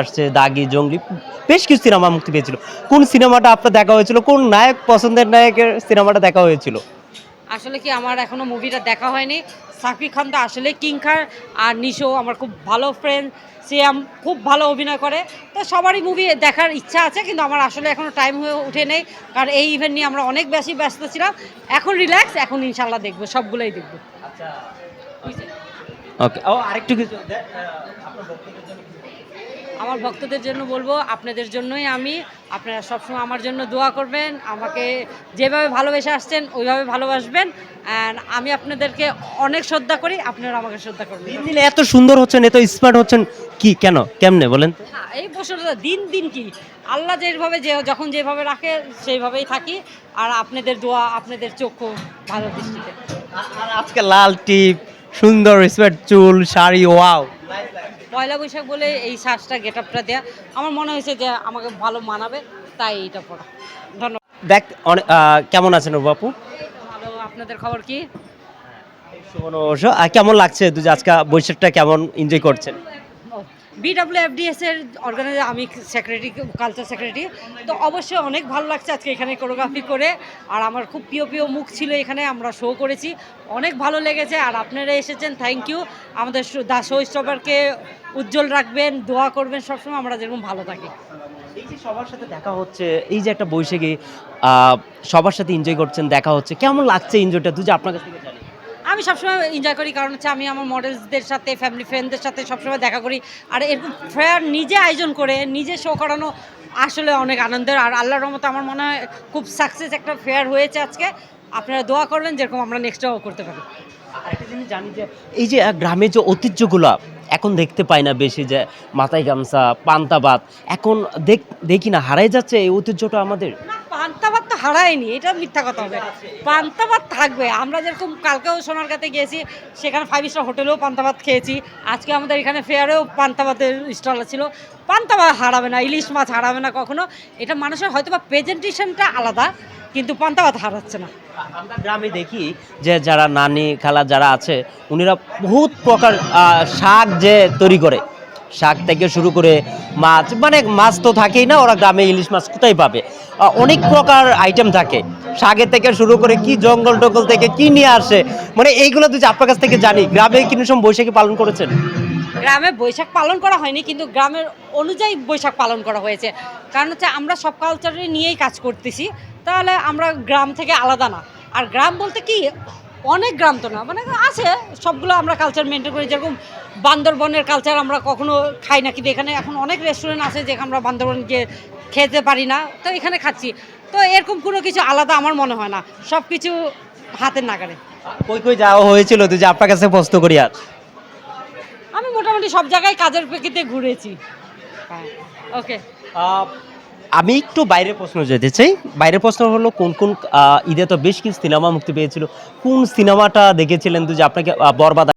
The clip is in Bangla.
আসছে দাগি, জঙ্গলি বেশ কিছু সিনেমা মুক্তি পেয়েছিল। কোন সিনেমাটা আপনার দেখা হয়েছিল? কোন নায়ক পছন্দের নায়কের সিনেমাটা দেখা হয়েছিল? আসলে কি আমার এখনো মুভিটা দেখা হয়নি। সাকিব খান তো আসলে কিং খান, আর নিশো আমার খুব ভালো ফ্রেন্ড। সিয়াম খুব ভালো অভিনয় করে। তো সবারই মুভি দেখার ইচ্ছা আছে, কিন্তু আমার আসলে এখনো টাইম হয়ে ওঠে নেই। কারণ এই ইভেন্ট নিয়ে আমরা অনেক বেশি ব্যস্ত ছিলাম। এখন রিল্যাক্স, এখন ইনশাল্লাহ দেখবো, সবগুলোই দেখবো। আচ্ছা। ওকে। ও আরেকটু কিছু আমার ভক্তদের জন্য বলবো, আপনাদের জন্যই আমি। আপনারা সবসময় আমার জন্য দোয়া করবেন, আমাকে যেভাবে ভালোবেসে আসছেন ওইভাবে ভালোবাসবেন। অ্যান্ড আমি আপনাদেরকে অনেক শ্রদ্ধা করি, আপনারা আমাকে শ্রদ্ধা করবেন। দিন দিন এত সুন্দর হচ্ছেন, এত স্মার্ট হচ্ছেন, কি কেন কেমনে বলেন তো? হ্যাঁ, এই বছরটা দিন দিন কি আল্লাহ যেভাবে যখন যেভাবে রাখে সেইভাবেই থাকি। আর আপনাদের দোয়া, আপনাদের চক্ষু ভালো দৃষ্টিতে। আর আজকে লাল টিপ, সুন্দর স্মার্ট চুল, শাড়ি, ওয়াও। পয়লা বৈশাখ বলে এই সাজটা গেট আপটা দেওয়া আমার মনে হয়েছে যে আমাকে ভালো মানাবে, তাই এইটা পড়া। ধন্যবাদ। দেখ অনেক কেমন আছেন ও বাপু? ভালো, আপনাদের খবর কি? সুমন অবশ্য কেমন লাগছে তুই যে আজকে বৈশাখটা কেমন এনজয় করছেন? বিডব্লিউএফডিএস এর অর্গানাইজার, আমি সেক্রেটারি, কালচার সেক্রেটারি। তো অবশ্যই অনেক ভালো লাগছে আজকে এখানে কোরিওগ্রাফি করে। আর আমার খুব প্রিয় প্রিয় মুখ ছিল এখানে, আমরা শো করেছি, অনেক ভালো লেগেছে। আর আপনারা এসেছেন, থ্যাংক ইউ। আমাদের দা শো স্টপারকে উজ্জ্বল রাখবেন, দোয়া করবেন সবসময়, আমরা যেরকম ভালো থাকি। এই যে সবার সাথে দেখা হচ্ছে, এই যে একটা বৈশাখী সবার সাথে এনজয় করছেন, দেখা হচ্ছে, কেমন লাগছে এনজয়টা তুই যে আপনার কাছ থেকে জানি? আমি সবসময় এনজয় করি, কারণ হচ্ছে আমি আমার মডেলসদের সাথে, ফ্যামিলি ফ্রেন্ডদের সাথে সবসময় দেখা করি। আর এরকম ফেয়ার নিজে আয়োজন করে নিজে শো করানো আসলে অনেক আনন্দের। আর আল্লাহর রহমতে আমার মনে হয় খুব সাকসেস একটা ফেয়ার হয়েছে আজকে। আপনারা দোয়া করবেন যেরকম আমরা নেক্সটটাও করতে পারি। আরেকটা জিনিস জানি যে এই যে গ্রামের যে ঐতিহ্যগুলো এখন দেখতে পাই না বেশি, যে মাথায় গামছা, পান্তা ভাত, এখন দেখি না, হারাই যাচ্ছে এই ঐতিহ্যটা আমাদের। না, পান্তা ভাত তো হারায়নি, এটা মিথ্যা কথা হবে। পান্তা ভাত থাকবে। আমরা যেরকম কালকেও সোনারগাঁতে গিয়েছি, সেখানে 5 স্টার হোটেলেও পান্তা ভাত খেয়েছি। আজকে আমাদের এখানে ফেয়ারেও পান্তা ভাতের স্টল ছিল। পান্তা ভাত হারাবে না, ইলিশ মাছ হারাবে না কখনো। এটা মানুষের হয়তো বা প্রেজেন্টেশনটা আলাদা, কিন্তু পান্তা ভাত হারাচ্ছে না। আমরা গ্রামে দেখি যে যারা নানি খালা যারা আছে, উনিরা বহুত প্রকার শাক যে তৈরি করে, শাক থেকে শুরু করে মাছ, মানে মাছ তো থাকেই না, ওরা গ্রামে ইলিশ মাছ কোথায় পাবে, অনেক প্রকার আইটেম থাকে, শাকের থেকে শুরু করে কি জঙ্গল টঙ্গল থেকে কি নিয়ে আসে, মানে এইগুলো তুই যে আপনার কাছ থেকে জানি। গ্রামে কিন্তু সব বৈশাখী পালন করেছেন? গ্রামে বৈশাখ পালন করা হয়নি, কিন্তু গ্রামের অনুযায়ী বৈশাখ পালন করা হয়েছে। কারণ হচ্ছে আমরা সব কালচারে নিয়েই কাজ করতেছি, তাহলে আমরা গ্রাম থেকে আলাদা না। আর গ্রাম বলতে কি, অনেক গ্রাম তো না, মানে আছে, সবগুলো আমরা কালচার মেনটেন করি। যেরকম বান্দরবনের কালচার আমরা কখনো খাই না, কিন্তু এখানে এখন অনেক রেস্টুরেন্ট আছে যেখানে আমরা বান্দরবন গিয়ে খেতে পারি না, তো এখানে খাচ্ছি। তো এরকম কোনো কিছু আলাদা আমার মনে হয় না, সব কিছু হাতের নাগারে। কই কই যাওয়া হয়েছিল তুই যে আপনার কাছে প্রশ্ন করি আর? আমি মোটামুটি সব জায়গায় কাজের প্রেক্ষিতে ঘুরেছি। হ্যাঁ, ওকে। আহ, আমি একটু বাইরের প্রশ্ন যেতে চাই। বাইরের প্রশ্ন হলো কোন কোন ঈদে তো বেশ কিছু সিনেমা মুক্তি পেয়েছিল, কোন সিনেমাটা দেখেছিলেন তুই যে আপনাকে বরবাদ